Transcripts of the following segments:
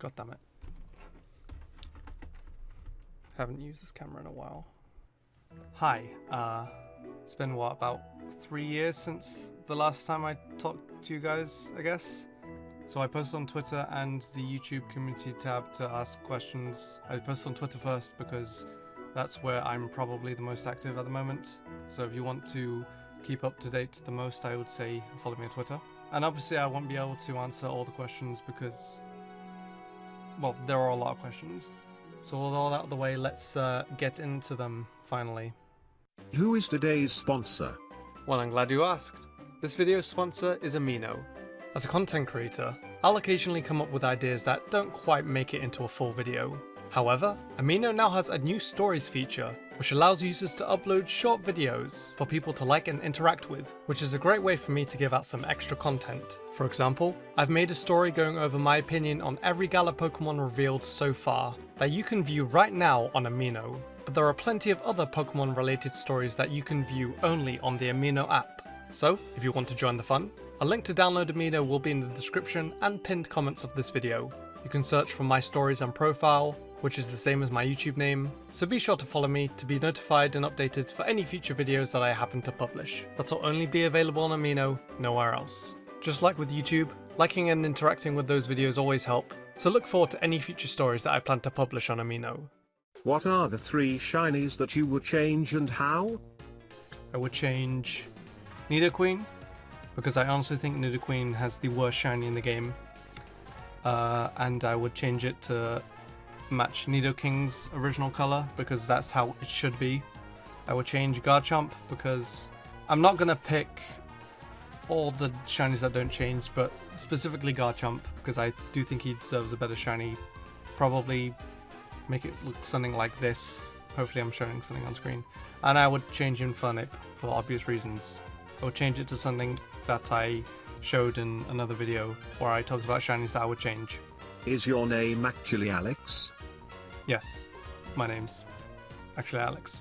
God damn it. Haven't used this camera in a while. Hi, it's been what, about 3 years since the last time I talked to you guys, I guess? So I posted on Twitter and the YouTube community tab to ask questions. I posted on Twitter first because that's where I'm probably the most active at the moment. So if you want to keep up to date the most, I would say follow me on Twitter. And obviously I won't be able to answer all the questions because, well, there are a lot of questions. So with all that out of the way, let's get into them finally. Who is today's sponsor? Well, I'm glad you asked. This video's sponsor is Amino. As a content creator, I'll occasionally come up with ideas that don't quite make it into a full video. However, Amino now has a new stories feature, which allows users to upload short videos for people to like and interact with, which is a great way for me to give out some extra content. For example, I've made a story going over my opinion on every Gala Pokemon revealed so far, that you can view right now on Amino. But there are plenty of other Pokemon related stories that you can view only on the Amino app. So, if you want to join the fun, a link to download Amino will be in the description and pinned comments of this video. You can search for my stories and profile, which is the same as my YouTube name, so be sure to follow me to be notified and updated for any future videos that I happen to publish. That'll only be available on Amino, nowhere else. Just like with YouTube, liking and interacting with those videos always help, so look forward to any future stories that I plan to publish on Amino. What are the 3 shinies that you would change and how? I would change Nidoqueen, because I honestly think Nidoqueen has the worst shiny in the game. And I would change it to match Nidoking's original color, because that's how it should be. I would change Garchomp, because I'm not going to pick all the shinies that don't change, but specifically Garchomp, because I do think he deserves a better shiny. Probably make it look something like this. Hopefully I'm showing something on screen. And I would change Infernape for obvious reasons. I would change it to something that I showed in another video where I talked about shinies that I would change. Is your name actually Alex? Yes, my name's actually Alex.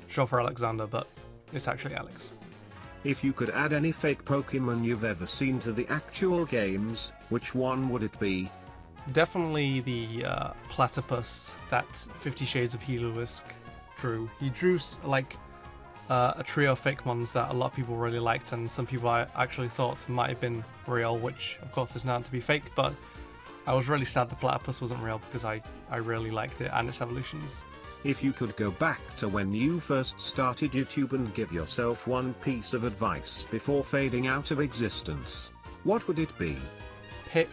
Short for Alexander, but it's actually Alex. If you could add any fake Pokemon you've ever seen to the actual games, which one would it be? Definitely the platypus that 50 Shades of Heliolisk drew. He drew like a trio of fake mons that a lot of people really liked, and some people I actually thought might have been real, which of course is known to be fake, but I was really sad the platypus wasn't real because I really liked it and its evolutions. If you could go back to when you first started YouTube and give yourself one piece of advice before fading out of existence, what would it be? Pick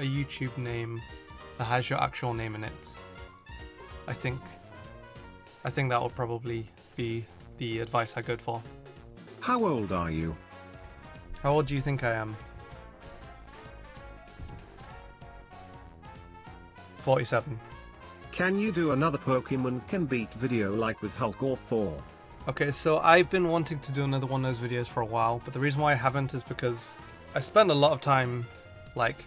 a YouTube name that has your actual name in it. I think that would probably be the advice I go for. How old are you? How old do you think I am? 47. Can you do another Pokemon can beat video like with Hulk or Thor? Okay, so I've been wanting to do another one of those videos for a while, but the reason why I haven't is because I spend a lot of time like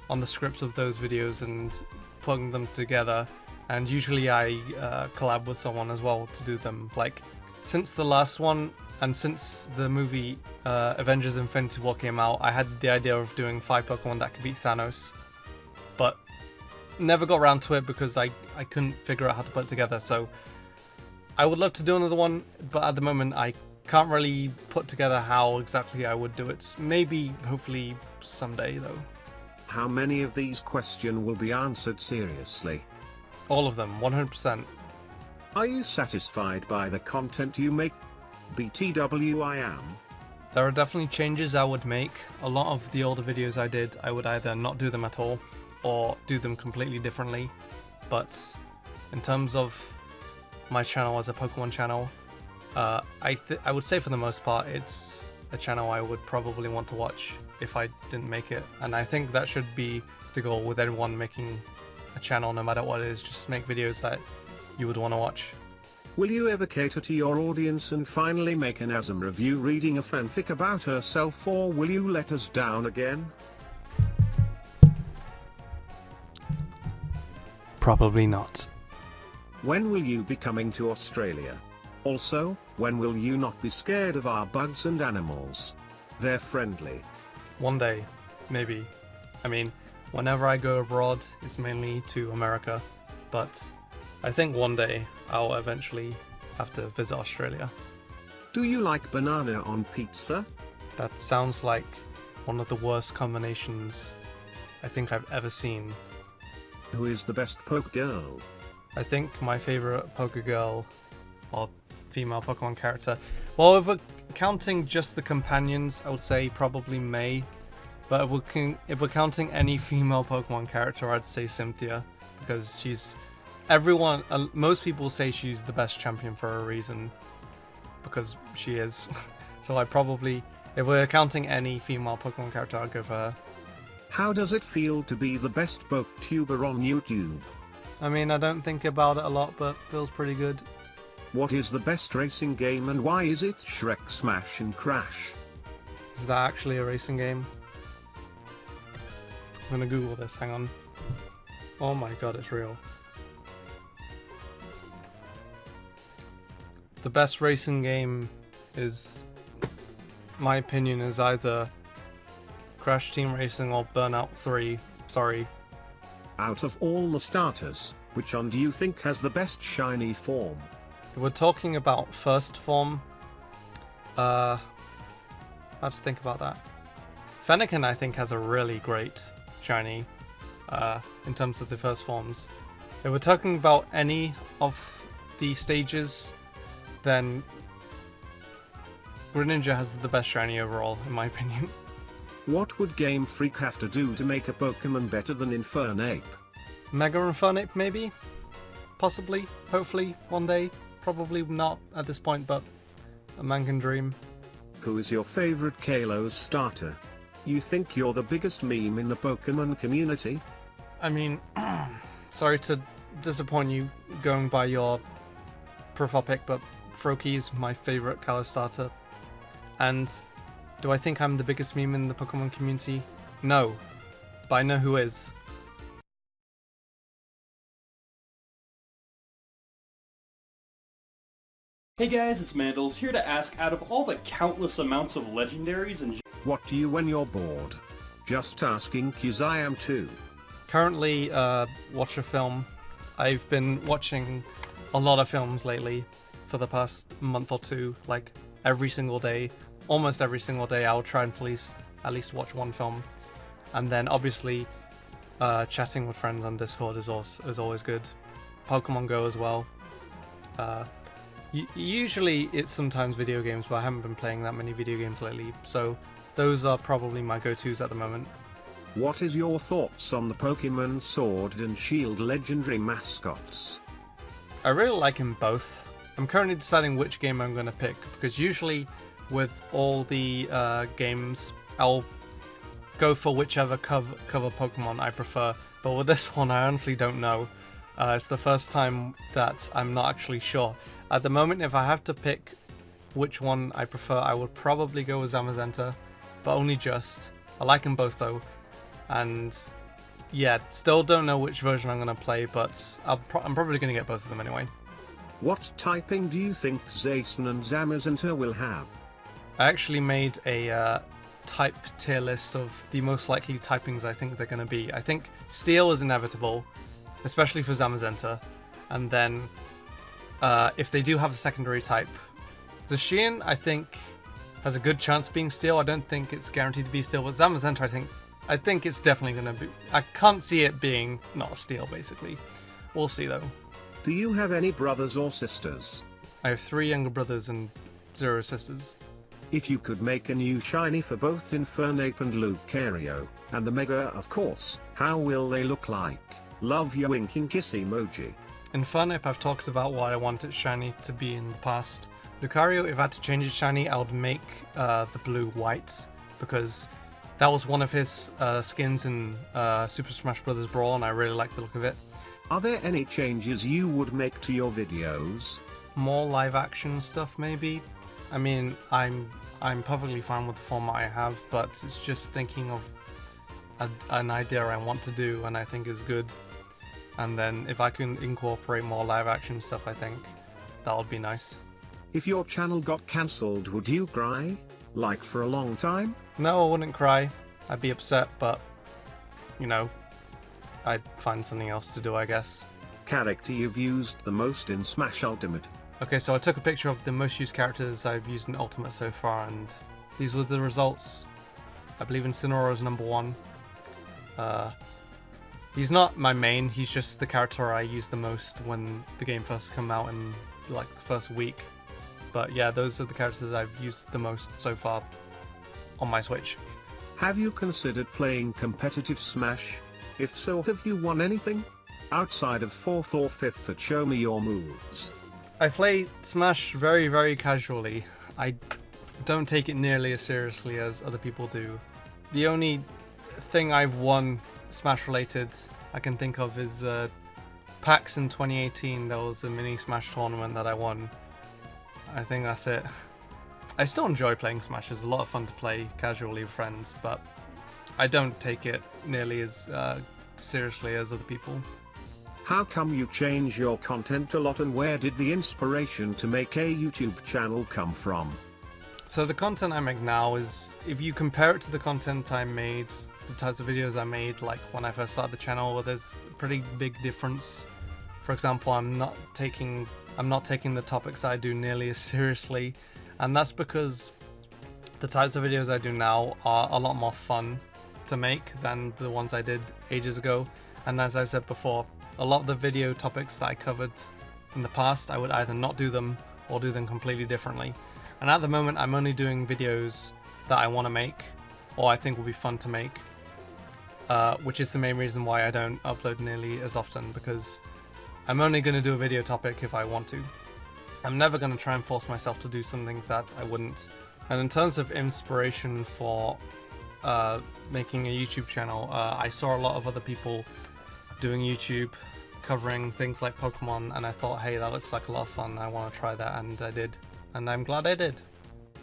on the scripts of those videos and putting them together, and usually I collab with someone as well to do them. Like since the last one and since the movie Avengers Infinity War came out, I had the idea of doing 5 Pokemon that could beat Thanos, but never got around to it because I couldn't figure out how to put it together. So I would love to do another one, but at the moment I can't really put together how exactly I would do it. Maybe, hopefully, someday though. How many of these questions will be answered seriously? All of them, 100%. Are you satisfied by the content you make? BTW I am. There are definitely changes I would make. A lot of the older videos I did, I would either not do them at all or do them completely differently. But in terms of my channel as a Pokemon channel, I would say for the most part it's a channel I would probably want to watch if I didn't make it. And I think that should be the goal with anyone making a channel, no matter what it is, just make videos that you would want to watch. Will you ever cater to your audience and finally make an Asm review reading a fanfic about herself, or will you let us down again? Probably not. When will you be coming to Australia? Also, when will you not be scared of our bugs and animals? They're friendly. One day, maybe. I mean, Whenever I go abroad, it's mainly to America, but I think one day I'll eventually have to visit Australia. Do you like banana on pizza? That sounds like one of the worst combinations I think I've ever seen. Who is the best poke girl? I think my favorite Poké girl, or female Pokemon character, well, if we're counting just the companions, I would say probably May. But if we're counting any female Pokemon character, I'd say Cynthia, because she's most people say she's the best champion for a reason, because she is. So if we're counting any female Pokemon character, I'd go for her. How does it feel to be the best Booktuber on YouTube? I mean, I don't think about it a lot, but feels pretty good. What is the best racing game and why is it Shrek Smash and Crash? Is that actually a racing game? I'm gonna Google this, hang on. Oh my god, it's real. The best racing game is, my opinion, is either Crash Team Racing or Burnout 3. Sorry. Out of all the starters, which one do you think has the best shiny form? If we're talking about first form, I have to think about that. Fennekin, I think, has a really great shiny in terms of the first forms. If we're talking about any of the stages, then Greninja has the best shiny overall, in my opinion. What would Game Freak have to do to make a Pokemon better than Infernape? Mega Infernape, maybe? Possibly? Hopefully, one day? Probably not at this point, but a man can dream. Who is your favorite Kalos starter? You think you're the biggest meme in the Pokemon community? I mean, sorry to disappoint you going by your profile pic, but Froakie is my favorite Kalos starter. And do I think I'm the biggest meme in the Pokemon community? No, but I know who is. Hey guys, it's Mandals, here to ask, out of all the countless amounts of legendaries and... What do you when you're bored? Just asking 'cause I am too. Currently, watch a film. I've been watching a lot of films lately for the past month or two, like every single day. Almost every single day I'll try to at least watch one film. And then obviously chatting with friends on Discord is always good. Pokemon Go as well. Usually it's sometimes video games, but I haven't been playing that many video games lately, so those are probably my go-tos at the moment. What is your thoughts on the Pokemon Sword and Shield legendary mascots? I really like them both. I'm currently deciding which game I'm going to pick, because usually with all the games I'll go for whichever cover Pokemon I prefer, but with this one I honestly don't know. It's the first time that I'm not actually sure. At the moment, if I have to pick which one I prefer, I would probably go with Zamazenta, but only just. I like them both though, and yeah, still don't know which version I'm going to play, but I'm probably going to get both of them anyway. What typing do you think Zacian and Zamazenta will have? I actually made a type tier list of the most likely typings I think they're going to be. I think Steel is inevitable, especially for Zamazenta, and then if they do have a secondary type, Zacian I think has a good chance of being Steel. I don't think it's guaranteed to be Steel, but Zamazenta I think it's definitely going to be. I can't see it being not Steel, basically. We'll see though. Do you have any brothers or sisters? I have 3 younger brothers and 0 sisters. If you could make a new shiny for both Infernape and Lucario, and the Mega of course, how will they look like? Love your winking kiss emoji. Infernape, I've talked about what I want its shiny to be in the past. Lucario, if I had to change its shiny, I would make the blue white, because that was one of his skins in Super Smash Bros. Brawl, and I really like the look of it. Are there any changes you would make to your videos? More live action stuff, maybe. I mean, I'm perfectly fine with the format I have, but it's just thinking of an idea I want to do and I think is good. And then if I can incorporate more live action stuff, I think that would be nice. If your channel got cancelled, would you cry? Like for a long time? No, I wouldn't cry. I'd be upset, but, you know, I'd find something else to do, I guess. Character you've used the most in Smash Ultimate. Okay, so I took a picture of the most used characters I've used in Ultimate so far, and these were the results. I believe Incineroar is number 1. He's not my main, he's just the character I used the most when the game first came out in like the first week. But yeah, those are the characters I've used the most so far on my Switch. Have you considered playing competitive Smash? If so, have you won anything? Outside of 4th or 5th at Show Me Your Moves. I play Smash very, very casually. I don't take it nearly as seriously as other people do. The only thing I've won Smash related I can think of is PAX in 2018. There was a mini Smash tournament that I won. I think that's it. I still enjoy playing Smash. It's a lot of fun to play casually with friends, but I don't take it nearly as seriously as other people. How come you change your content a lot, and where did the inspiration to make a YouTube channel come from? So the content I make now is, if you compare it to the content I made, the types of videos I made like when I first started the channel, well, there's a pretty big difference. For example, I'm not taking the topics I do nearly as seriously, and that's because the types of videos I do now are a lot more fun to make than the ones I did ages ago. And as I said before, a lot of the video topics that I covered in the past, I would either not do them or do them completely differently. And at the moment, I'm only doing videos that I want to make, or I think will be fun to make, which is the main reason why I don't upload nearly as often, because I'm only going to do a video topic if I want to. I'm never going to try and force myself to do something that I wouldn't. And in terms of inspiration for making a YouTube channel, I saw a lot of other people doing YouTube covering things like Pokemon, and I thought, hey, that looks like a lot of fun, I want to try that, and I did. And I'm glad I did.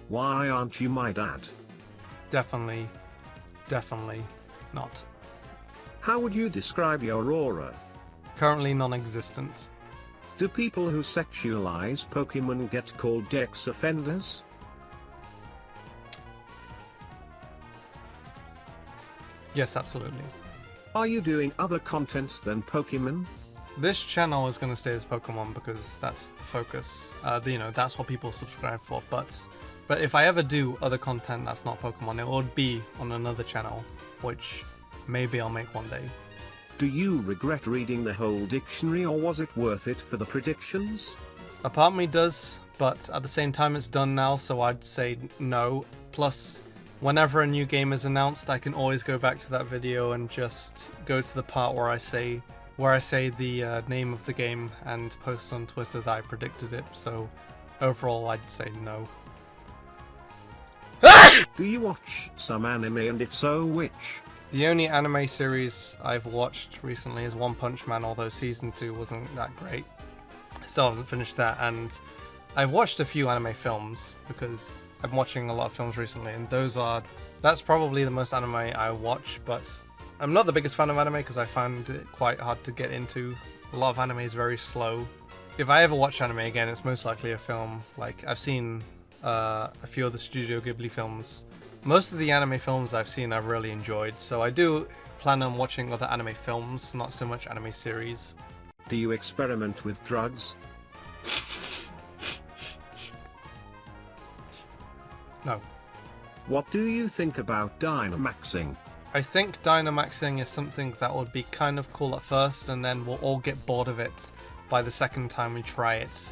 Why aren't you my dad? Definitely not. How would you describe your aura? Currently non-existent. Do people who sexualize Pokemon get called Dex offenders? Yes, absolutely. Are you doing other content than Pokemon? This channel is going to stay as Pokemon because that's the focus. You know, that's what people subscribe for. But if I ever do other content that's not Pokemon, it would be on another channel, which maybe I'll make one day. Do you regret reading the whole dictionary, or was it worth it for the predictions? A part of me does, but at the same time it's done now, so I'd say no. Plus, whenever a new game is announced, I can always go back to that video and just go to the part where I say the name of the game and post on Twitter that I predicted it. So overall, I'd say no. Do you watch some anime, and if so, which? The only anime series I've watched recently is One Punch Man, although season 2 wasn't that great. Still haven't finished that, and I've watched a few anime films because I'm watching a lot of films recently, and that's probably the most anime I watch, but I'm not the biggest fan of anime because I find it quite hard to get into. A lot of anime is very slow. If I ever watch anime again, it's most likely a film. Like, I've seen a few of the Studio Ghibli films. Most of the anime films I've seen I've really enjoyed, so I do plan on watching other anime films, not so much anime series. Do you experiment with drugs? No. What do you think about Dynamaxing? I think Dynamaxing is something that would be kind of cool at first, and then we'll all get bored of it by the second time we try it.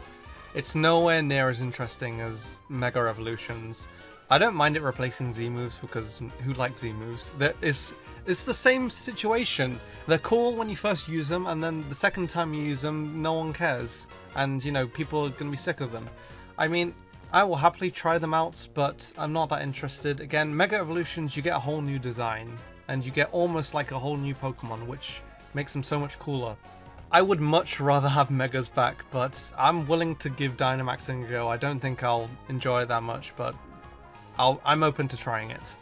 It's nowhere near as interesting as Mega Evolutions. I don't mind it replacing Z-moves because who likes Z-moves? It's the same situation. They're cool when you first use them, and then the second time you use them, no one cares. And, you know, people are going to be sick of them. I mean, I will happily try them out, but I'm not that interested. Again, Mega Evolutions, you get a whole new design, and you get almost like a whole new Pokemon, which makes them so much cooler. I would much rather have Megas back, but I'm willing to give Dynamaxing a go. I don't think I'll enjoy it that much, but I'm open to trying it.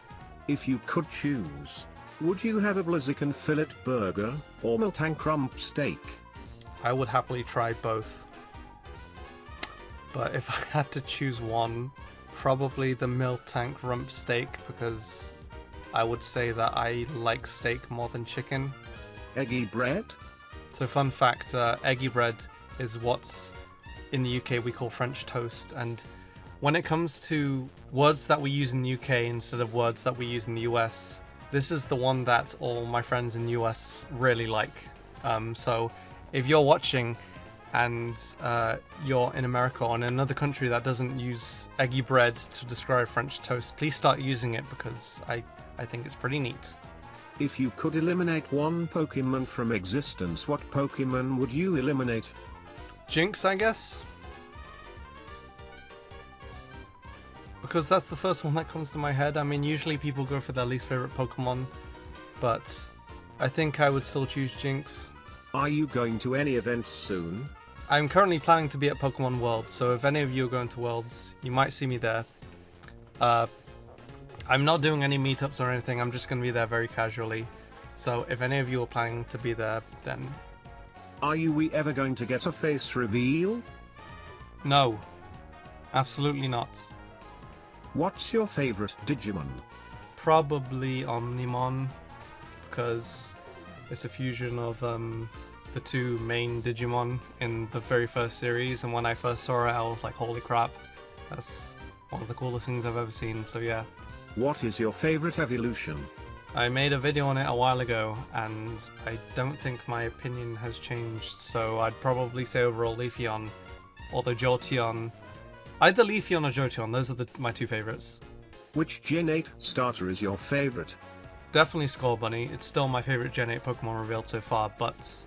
If you could choose, would you have a Blaziken fillet burger or Miltank rump steak? I would happily try both. But if I had to choose one, probably the Miltank rump steak, because I would say that I like steak more than chicken. Eggy bread? So fun fact, eggy bread is what's in the UK we call French toast, and when it comes to words that we use in the UK instead of words that we use in the US, this is the one that all my friends in the US really like. So if you're watching and you're in America or in another country that doesn't use eggy bread to describe French toast, please start using it because I think it's pretty neat. If you could eliminate one Pokemon from existence, what Pokemon would you eliminate? Jinx, I guess? Because that's the first one that comes to my head. I mean, usually people go for their least favorite Pokemon, but I think I would still choose Jinx. Are you going to any events soon? I'm currently planning to be at Pokemon Worlds, so if any of you are going to Worlds, you might see me there. I'm not doing any meetups or anything, I'm just going to be there very casually. So if any of you are planning to be there, then... Are we ever going to get a face reveal? No. Absolutely not. What's your favorite Digimon? Probably Omnimon, because it's a fusion of the two main Digimon in the very first series, and when I first saw it I was like, holy crap, that's one of the coolest things I've ever seen, so yeah. What is your favorite evolution? I made a video on it a while ago, and I don't think my opinion has changed, so I'd probably say overall Leafeon, or the Jolteon. Either Leafeon or Jolteon, those are my two favourites. Which Gen 8 starter is your favorite? Definitely Scorbunny, it's still my favourite Gen 8 Pokemon revealed so far, but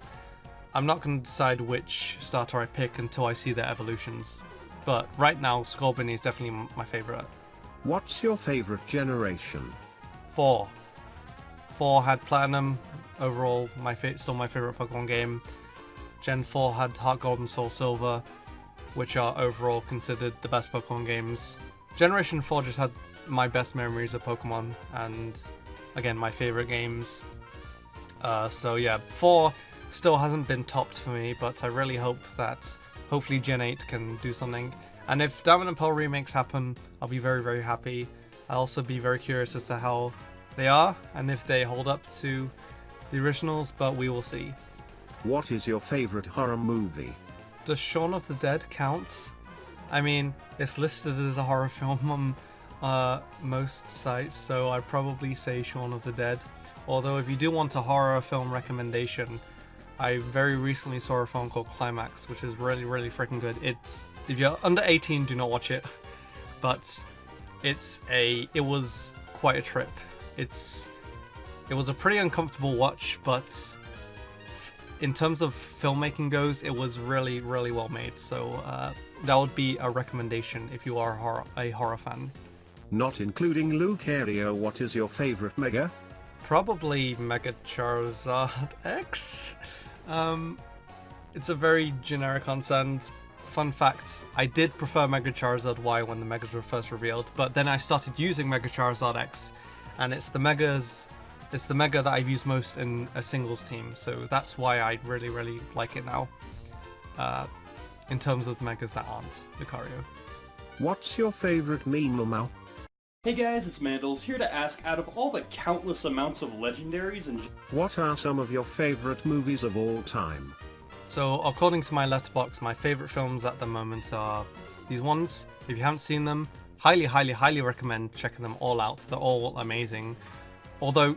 I'm not going to decide which starter I pick until I see their evolutions. But right now, Scorbunny is definitely my favourite. What's your favorite generation? 4. 4 had Platinum, overall still my favourite Pokemon game. Gen 4 had Heart Gold and Soul Silver, which are overall considered the best Pokemon games. Generation 4 just had my best memories of Pokemon, and again, my favourite games. So yeah, 4 still hasn't been topped for me, but I really hope that hopefully Gen 8 can do something. And if Diamond and Pearl remakes happen, I'll be very, very happy. I'll also be very curious as to how they are, and if they hold up to the originals, but we will see. What is your favorite horror movie? Does Shaun of the Dead count? I mean, it's listed as a horror film on most sites, so I'd probably say Shaun of the Dead. Although if you do want a horror film recommendation, I very recently saw a film called Climax, which is really, really freaking good. If you're under 18, do not watch it, but it was quite a trip. It was a pretty uncomfortable watch, but in terms of filmmaking goes, it was really, really well made. So that would be a recommendation if you are a horror fan. Not including Lucario, what is your favorite Mega? Probably Mega Charizard X. It's a very generic answer. Fun fact, I did prefer Mega Charizard Y when the Megas were first revealed, but then I started using Mega Charizard X, and it's the Mega that I've used most in a singles team, so that's why I really, really like it now, in terms of the Megas that aren't Lucario. What's your favorite meme? Hey guys, it's Mandles, here to ask, out of all the countless amounts of legendaries and... What are some of your favorite movies of all time? So, according to my letterbox, my favorite films at the moment are these ones. If you haven't seen them, highly, highly, highly recommend checking them all out. They're all amazing. Although,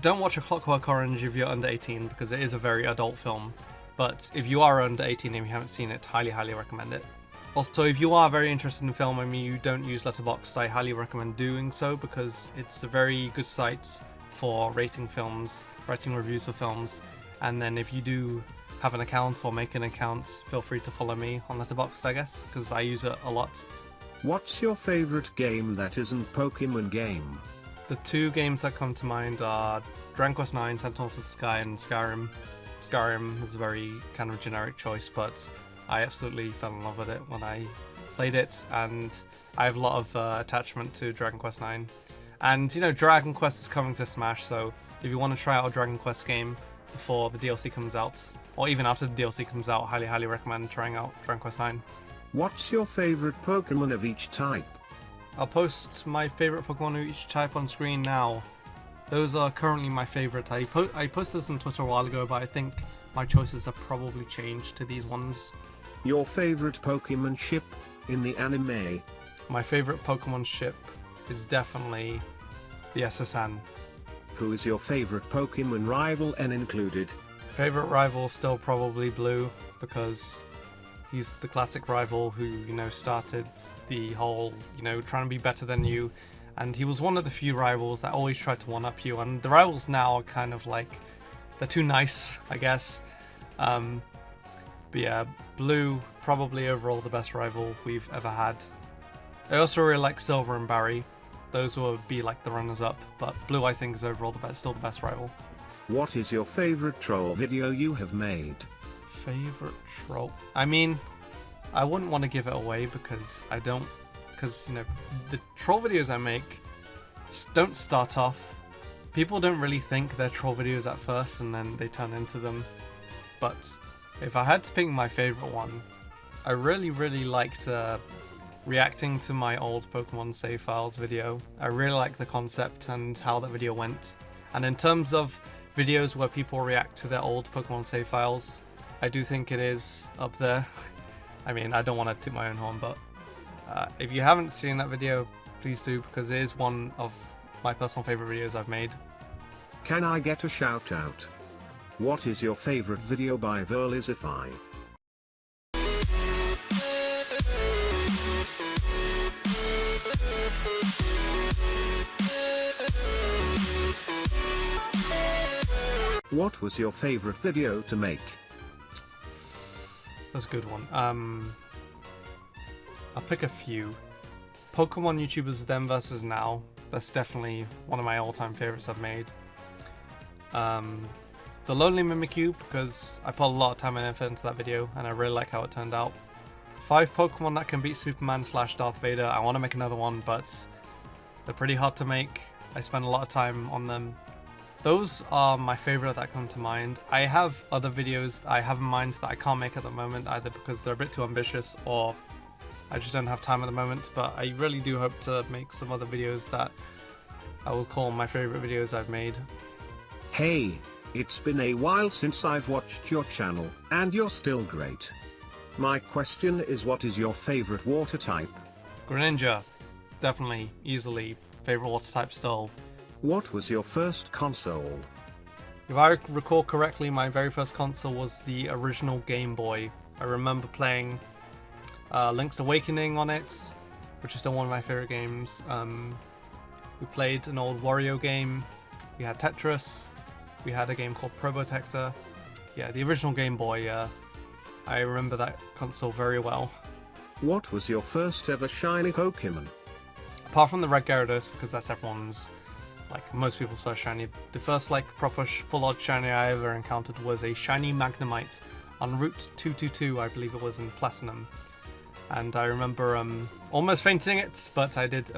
don't watch A Clockwork Orange if you're under 18, because it is a very adult film. But if you are under 18 and you haven't seen it, highly, highly recommend it. Also, if you are very interested in film and you don't use Letterboxd, I highly recommend doing so, because it's a very good site for rating films, writing reviews for films. And then if you do have an account or make an account, feel free to follow me on Letterboxd, I guess, because I use it a lot. What's your favorite game that isn't Pokemon game? The two games that come to mind are Dragon Quest IX, Sentinels of the Sky, and Skyrim. Skyrim is a very kind of generic choice, but I absolutely fell in love with it when I played it, and I have a lot of attachment to Dragon Quest IX. And, you know, Dragon Quest is coming to Smash, so if you want to try out a Dragon Quest game before the DLC comes out, or even after the DLC comes out, highly, highly recommend trying out Dragon Quest IX. What's your favorite Pokemon of each type? I'll post my favorite Pokemon of each type on screen now. Those are currently my favorite. I posted this on Twitter a while ago, but I think my choices have probably changed to these ones. Your favorite Pokemon ship in the anime? My favorite Pokemon ship is definitely the SSN. Who is your favorite Pokemon rival, N included? Favorite rival still probably Blue, because he's the classic rival who, you know, started the whole, you know, trying to be better than you. And he was one of the few rivals that always tried to one-up you. And the rivals now are kind of like, they're too nice, I guess. But yeah, Blue, probably overall the best rival we've ever had. I also really like Silver and Barry. Those would be like the runners-up, but Blue I think is overall still the best rival. What is your favorite troll video you have made? Favorite troll? I mean, I wouldn't want to give it away because you know, the troll videos I make don't start off. People don't really think they're troll videos at first and then they turn into them. But if I had to pick my favorite one, I really liked reacting to my old Pokemon save files video. I really like the concept and how that video went. And in terms of videos where people react to their old Pokemon save files, I do think it is up there. I mean, I don't want to toot my own horn, but if you haven't seen that video, please do, because it is one of my personal favorite videos I've made. Can I get a shout out? What is your favorite video by Verlisify? What was your favorite video to make? That's a good one. I'll pick a few. Pokemon YouTubers then versus now. That's definitely one of my all-time favorites I've made. The Lonely Mimikyu, because I put a lot of time and effort into that video, and I really like how it turned out. 5 Pokemon that can beat Superman / Darth Vader. I want to make another one, but they're pretty hard to make. I spend a lot of time on them. Those are my favorite that come to mind. I have other videos I have in mind that I can't make at the moment, either because they're a bit too ambitious or I just don't have time at the moment, but I really do hope to make some other videos that I will call my favorite videos I've made. Hey, it's been a while since I've watched your channel, and you're still great. My question is, what is your favorite water type? Greninja, definitely, easily, favorite water type still. What was your first console? If I recall correctly, my very first console was the original Game Boy. I remember playing Link's Awakening on it, which is still one of my favorite games. We played an old Wario game, we had Tetris, we had a game called Probotector. Yeah, the original Game Boy, I remember that console very well. What was your first ever shiny Pokemon? Apart from the Red Gyarados, because that's everyone's, like most people's first shiny, the first like proper full-on shiny I ever encountered was a shiny Magnemite on Route 222, I believe it was, in Platinum. And I remember almost fainting it, but I did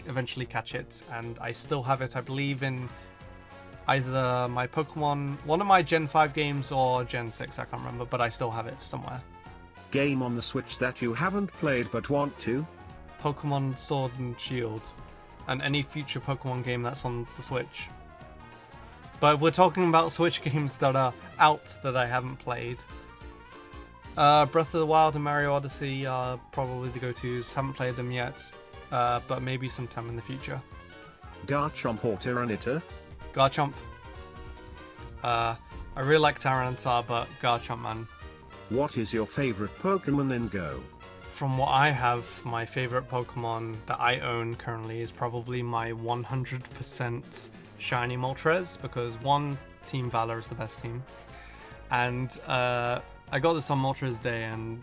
eventually catch it, and I still have it, I believe, in either my Pokemon, one of my Gen 5 games or Gen 6, I can't remember, but I still have it somewhere. Game on the Switch that you haven't played but want to? Pokemon Sword and Shield, and any future Pokemon game that's on the Switch. But we're talking about Switch games that are out that I haven't played. Breath of the Wild and Mario Odyssey are probably the go-tos. Haven't played them yet, but maybe sometime in the future. Garchomp or Tyranitar? Garchomp. I really like Tyranitar, but Garchomp, man. What is your favorite Pokemon in Go? From what I have, my favorite Pokemon that I own currently is probably my 100% shiny Moltres, because one, Team Valor is the best team, and I got this on Moltres Day, and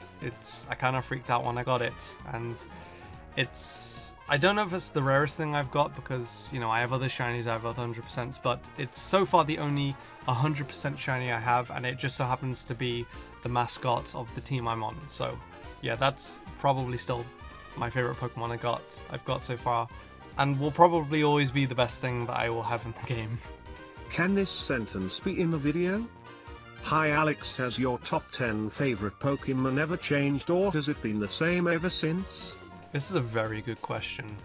I kind of freaked out when I got it, and I don't know if it's the rarest thing I've got, because, you know, I have other shinies, I have other 100%s, but it's so far the only 100% shiny I have, and it just so happens to be the mascot of the team I'm on. So yeah, that's probably still my favorite Pokemon I've got so far, and will probably always be the best thing that I will have in the game. Can this sentence be in the video? Hi Alex, has your top 10 favorite Pokemon ever changed, or has it been the same ever since? This is a very good question.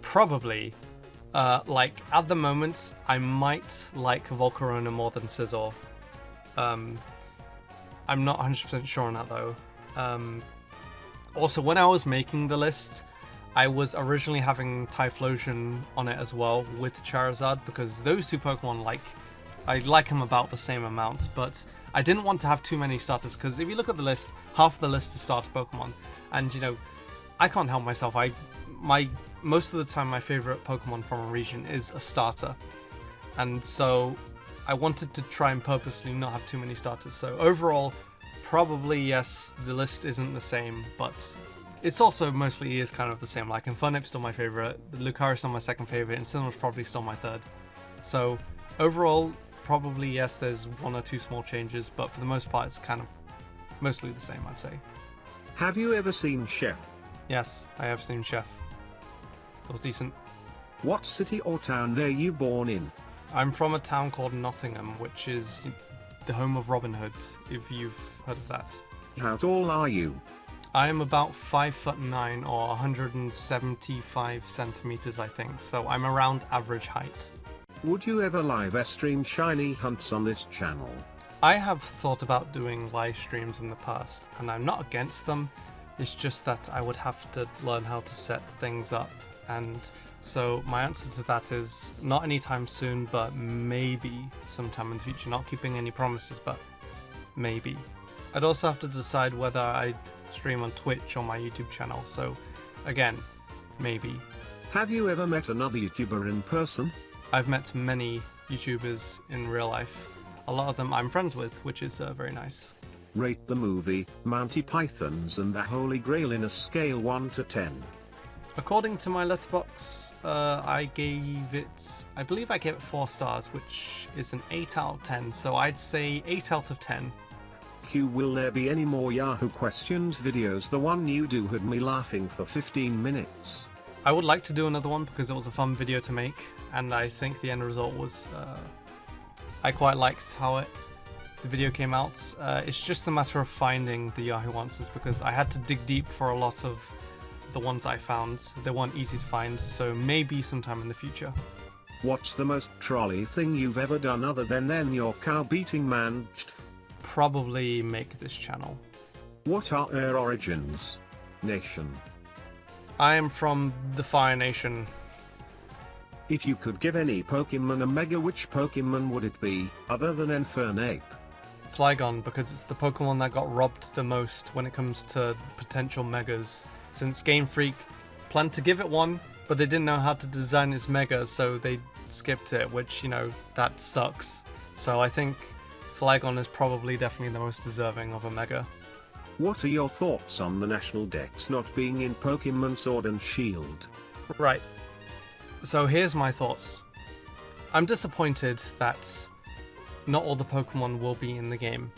Probably. Like, at the moment, I might like Volcarona more than Scizor. I'm not 100% sure on that, though. Also, when I was making the list, I was originally having Typhlosion on it as well with Charizard, because those two Pokemon, like, I like them about the same amount, but I didn't want to have too many starters, because if you look at the list, half the list is starter Pokemon, and, you know, I can't help myself. Most of the time, my favorite Pokemon from a region is a starter, and so I wanted to try and purposely not have too many starters. So overall, probably yes, the list isn't the same, but it's also mostly is kind of the same. Like, Infernip's still my favorite, Lucario's still my second favorite, and Incineroar's probably still my third. So overall, probably yes, there's one or two small changes, but for the most part, it's kind of mostly the same, I'd say. Have you ever seen Chef? Yes, I have seen Chef. It was decent. What city or town were you born in? I'm from a town called Nottingham, which is the home of Robin Hood, if you've heard of that. How tall are you? I am about 5'9" or 175 centimeters, I think, so I'm around average height. Would you ever live stream shiny hunts on this channel? I have thought about doing live streams in the past, and I'm not against them. It's just that I would have to learn how to set things up, and so my answer to that is not anytime soon, but maybe sometime in the future. Not keeping any promises, but maybe. I'd also have to decide whether I'd stream on Twitch or my YouTube channel, so again, maybe. Have you ever met another YouTuber in person? I've met many YouTubers in real life. A lot of them I'm friends with, which is very nice. Rate the movie, Monty Python's and the Holy Grail in a scale 1 to 10. According to my letterbox, I believe I gave it 4 stars, which is an 8 out of 10, so I'd say 8 out of 10. Q, will there be any more Yahoo Questions videos? The one you do had me laughing for 15 minutes. I would like to do another one because it was a fun video to make, and I think the end result was, I quite liked how the video came out. It's just a matter of finding the Yahoo answers, because I had to dig deep for a lot of the ones I found. They weren't easy to find, so maybe sometime in the future. What's the most trolley thing you've ever done other than your cow beating man? Probably make this channel. What are our origins? Nation. I am from the Fire Nation. If you could give any Pokemon a Mega, which Pokemon would it be, other than Infernape? Flygon, because it's the Pokemon that got robbed the most when it comes to potential Megas. Since Game Freak planned to give it one, but they didn't know how to design its Mega, so they skipped it, which, you know, that sucks. So I think Flygon is probably definitely the most deserving of a Mega. What are your thoughts on the National Dex not being in Pokemon Sword and Shield? Right. So here's my thoughts. I'm disappointed that not all the Pokemon will be in the game.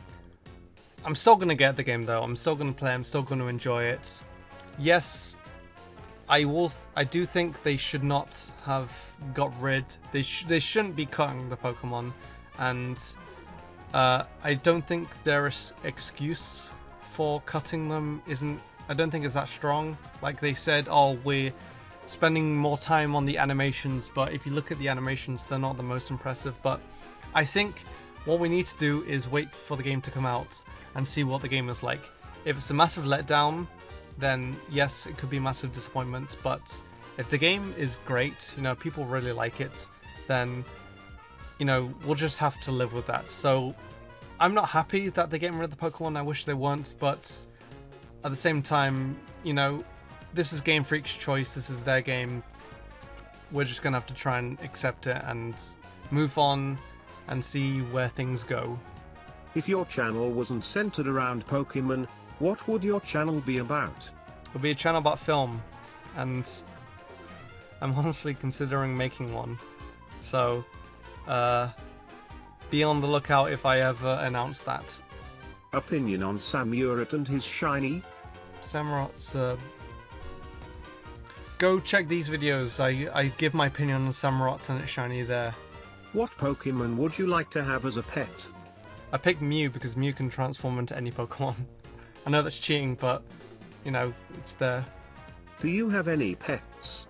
I'm still going to get the game though. I'm still going to play. I'm still going to enjoy it. Yes, I do think they should not have got rid. They shouldn't be cutting the Pokemon, and I don't think their excuse for cutting them I don't think is that strong. Like they said, oh, we're spending more time on the animations, but if you look at the animations, they're not the most impressive. But I think what we need to do is wait for the game to come out and see what the game is like. If it's a massive letdown, then yes, it could be a massive disappointment, but if the game is great, you know, people really like it, then, you know, we'll just have to live with that. So I'm not happy that they're getting rid of the Pokemon. I wish they weren't, but at the same time, you know, this is Game Freak's choice. This is their game. We're just gonna have to try and accept it and move on and see where things go. If your channel wasn't centered around Pokemon, what would your channel be about? It'll be a channel about film, and I'm honestly considering making one. So, be on the lookout if I ever announce that. Opinion on Samurott and his shiny? Samurott's, go check these videos. I give my opinion on Samurott and its shiny there. What Pokemon would you like to have as a pet? I picked Mew because Mew can transform into any Pokemon. I know that's cheating, but, you know, it's there. Do you have any pets?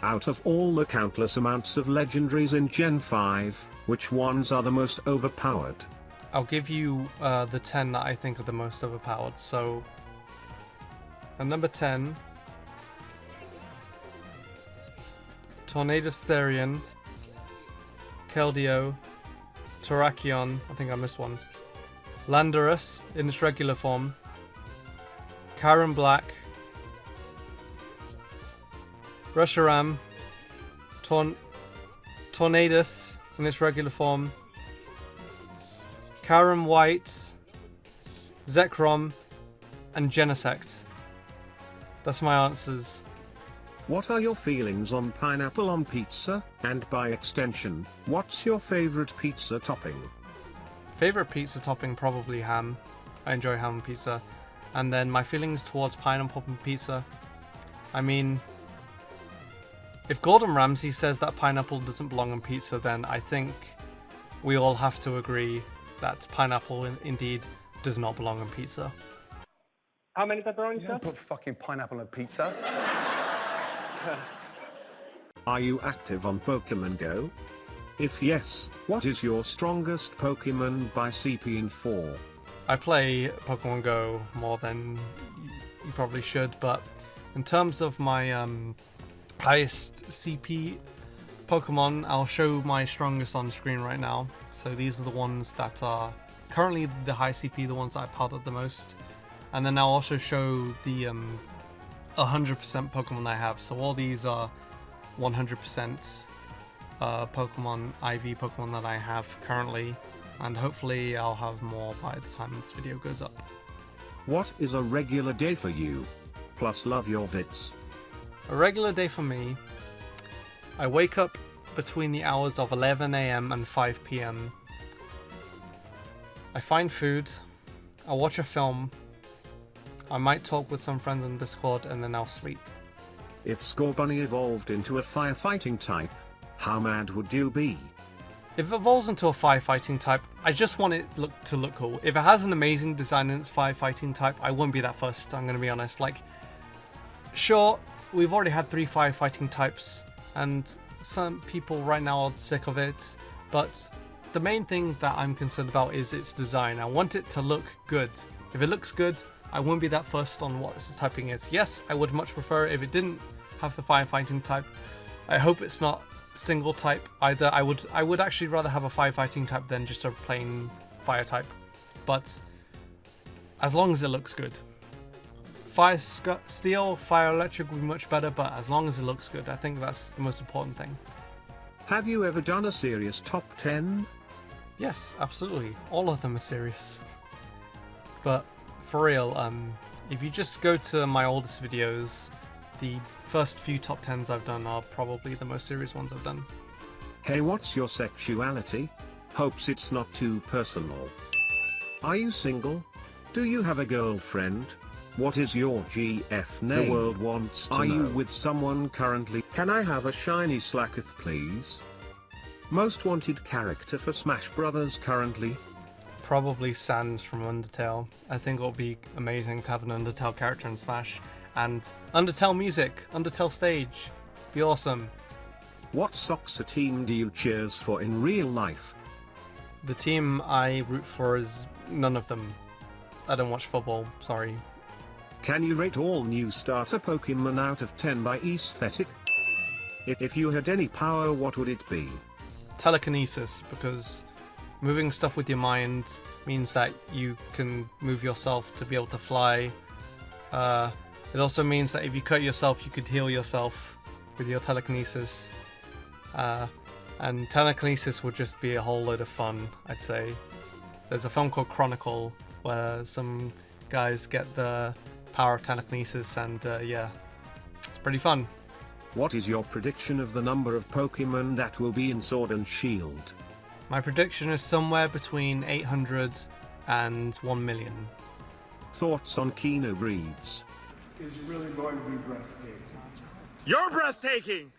Out of all the countless amounts of legendaries in Gen 5, which ones are the most overpowered? I'll give you the 10 that I think are the most overpowered. So, at number 10, Tornadus Therian, Keldeo, Terrakion, I think I missed one, Landorus in its regular form, Karen Black, Reshiram, Tornadus in its regular form, Karen White, Zekrom, and Genesect. That's my answers. What are your feelings on pineapple on pizza, and by extension, what's your favorite pizza topping? Favorite pizza topping, probably ham. I enjoy ham on pizza. And then my feelings towards pineapple on pizza. I mean, if Gordon Ramsay says that pineapple doesn't belong on pizza, then I think we all have to agree that pineapple indeed does not belong on pizza. How many pepperonis? You don't put fucking pineapple on a pizza. Are you active on Pokemon Go? If yes, what is your strongest Pokemon by CP in 4? I play Pokemon Go more than you probably should, but in terms of my highest CP Pokemon, I'll show my strongest on screen right now. So these are the ones that are currently the high CP, the ones that I powdered the most. And then I'll also show the 100% Pokemon I have. So all these are 100% Pokemon, IV Pokemon that I have currently. And hopefully I'll have more by the time this video goes up. What is a regular day for you? Plus love your vids. A regular day for me, I wake up between the hours of 11 AM and 5 PM. I find food, I watch a film, I might talk with some friends on Discord, and then I'll sleep. If Scorbunny evolved into a firefighting type, how mad would you be? If it evolves into a firefighting type, I just want it to look cool. If it has an amazing design and it's firefighting type, I wouldn't be that fussed, I'm going to be honest. Like, sure, we've already had 3 firefighting types, and some people right now are sick of it, but the main thing that I'm concerned about is its design. I want it to look good. If it looks good, I wouldn't be that fussed on what its typing is. Yes, I would much prefer it if it didn't have the firefighting type. I hope it's not single type either. I would actually rather have a firefighting type than just a plain fire type. But as long as it looks good. Fire steel, fire electric would be much better, but as long as it looks good, I think that's the most important thing. Have you ever done a serious top 10? Yes, absolutely. All of them are serious. But for real, if you just go to my oldest videos, the first few top 10s I've done are probably the most serious ones I've done. Hey, what's your sexuality? Hopes it's not too personal. Are you single? Do you have a girlfriend? What is your GF name? The world wants to know. Are you with someone currently? Can I have a shiny Slacketh, please? Most wanted character for Smash Brothers currently? Probably Sans from Undertale. I think it'll be amazing to have an Undertale character in Smash. And Undertale music, Undertale stage. Be awesome. What soccer team do you cheers for in real life? The team I root for is none of them. I don't watch football, sorry. Can you rate all new starter Pokemon out of 10 by aesthetic? If you had any power, what would it be? Telekinesis, because moving stuff with your mind means that you can move yourself to be able to fly. It also means that if you cut yourself, you could heal yourself with your telekinesis. And telekinesis would just be a whole load of fun, I'd say. There's a film called Chronicle where some guys get the power of telekinesis, and yeah, it's pretty fun. What is your prediction of the number of Pokemon that will be in Sword and Shield? My prediction is somewhere between 800 and 1 million. Thoughts on Keanu Reeves? Is really going to be breathtaking. You're breathtaking!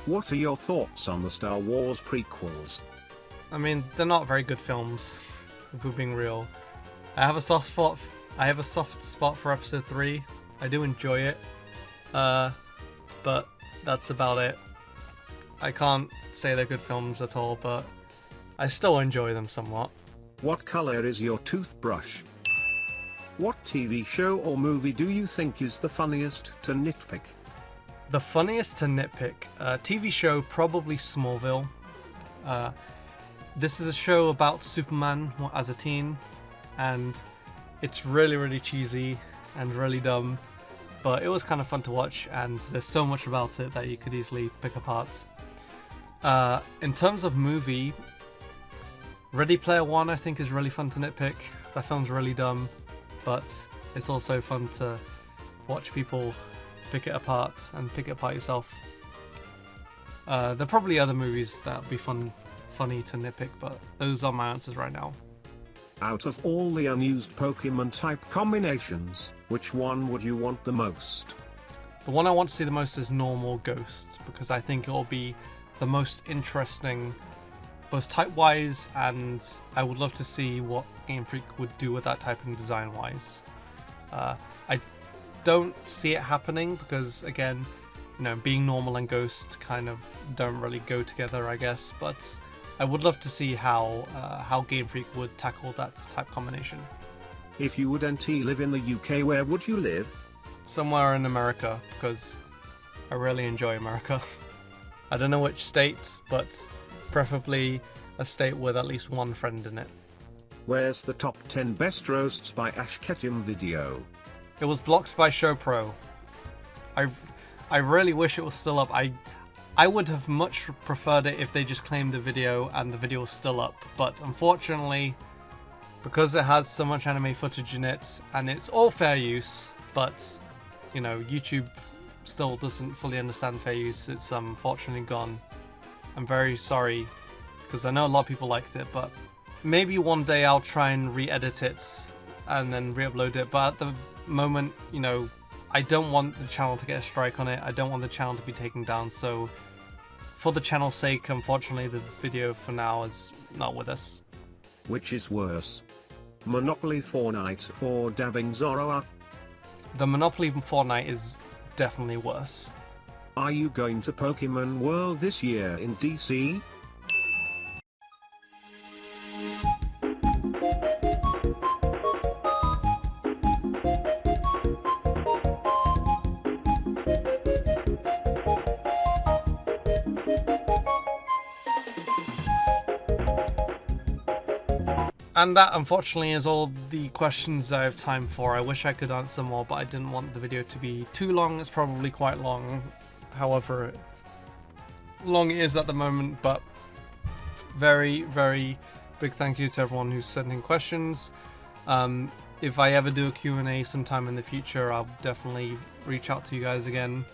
What are your thoughts on the Star Wars prequels? I mean, they're not very good films, if we're being real. I have a soft spot for episode 3. I do enjoy it, but that's about it. I can't say they're good films at all, but I still enjoy them somewhat. What color is your toothbrush? What TV show or movie do you think is the funniest to nitpick? The funniest to nitpick, TV show, probably Smallville. This is a show about Superman as a teen, and it's really, really cheesy and really dumb, but it was kind of fun to watch, and there's so much about it that you could easily pick apart. In terms of movie, Ready Player One I think is really fun to nitpick. That film's really dumb, but it's also fun to watch people pick it apart and pick it apart yourself. There are probably other movies that would be funny to nitpick, but those are my answers right now. Out of all the unused Pokemon type combinations, which one would you want the most? The one I want to see the most is Normal Ghost, because I think it will be the most interesting, both type-wise, and I would love to see what Game Freak would do with that typing design-wise. I don't see it happening because, again, you know, being normal and ghost kind of don't really go together, I guess, but I would love to see how Game Freak would tackle that type combination. If you wouldn't live in the UK, where would you live? Somewhere in America, because I really enjoy America. I don't know which state, but preferably a state with at least one friend in it. Where's the top 10 best roasts by Ash Ketchum video? It was blocked by ShowPro. I really wish it was still up. I would have much preferred it if they just claimed the video and the video was still up, but unfortunately, because it has so much anime footage in it, and it's all fair use, but, you know, YouTube still doesn't fully understand fair use. It's unfortunately gone. I'm very sorry, because I know a lot of people liked it, but maybe one day I'll try and re-edit it and then re-upload it, but at the moment, you know, I don't want the channel to get a strike on it. I don't want the channel to be taken down, so for the channel's sake, unfortunately, the video for now is not with us. Which is worse? Monopoly Fortnite or dabbing Zoroark? The Monopoly Fortnite is definitely worse. Are you going to Pokemon World this year in DC? And that, unfortunately, is all the questions I have time for. I wish I could answer more, but I didn't want the video to be too long. It's probably quite long, however long it is at the moment, but very, very big thank you to everyone who's sending questions. If I ever do a Q&A sometime in the future, I'll definitely reach out to you guys again.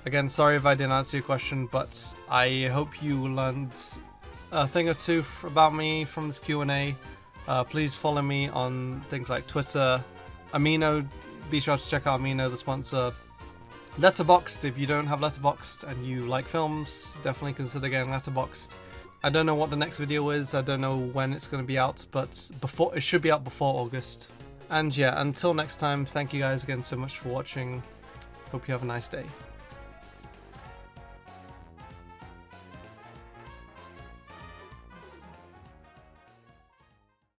Again, sorry if I didn't answer your question, but I hope you learned a thing or two about me from this Q&A. Please follow me on things like Twitter, Amino. Be sure to check out Amino, the sponsor. Letterboxd, if you don't have Letterboxd and you like films, definitely consider getting Letterboxd. I don't know what the next video is. I don't know when it's going to be out, but it should be out before August. And yeah, until next time, thank you guys again so much for watching. Hope you have a nice day.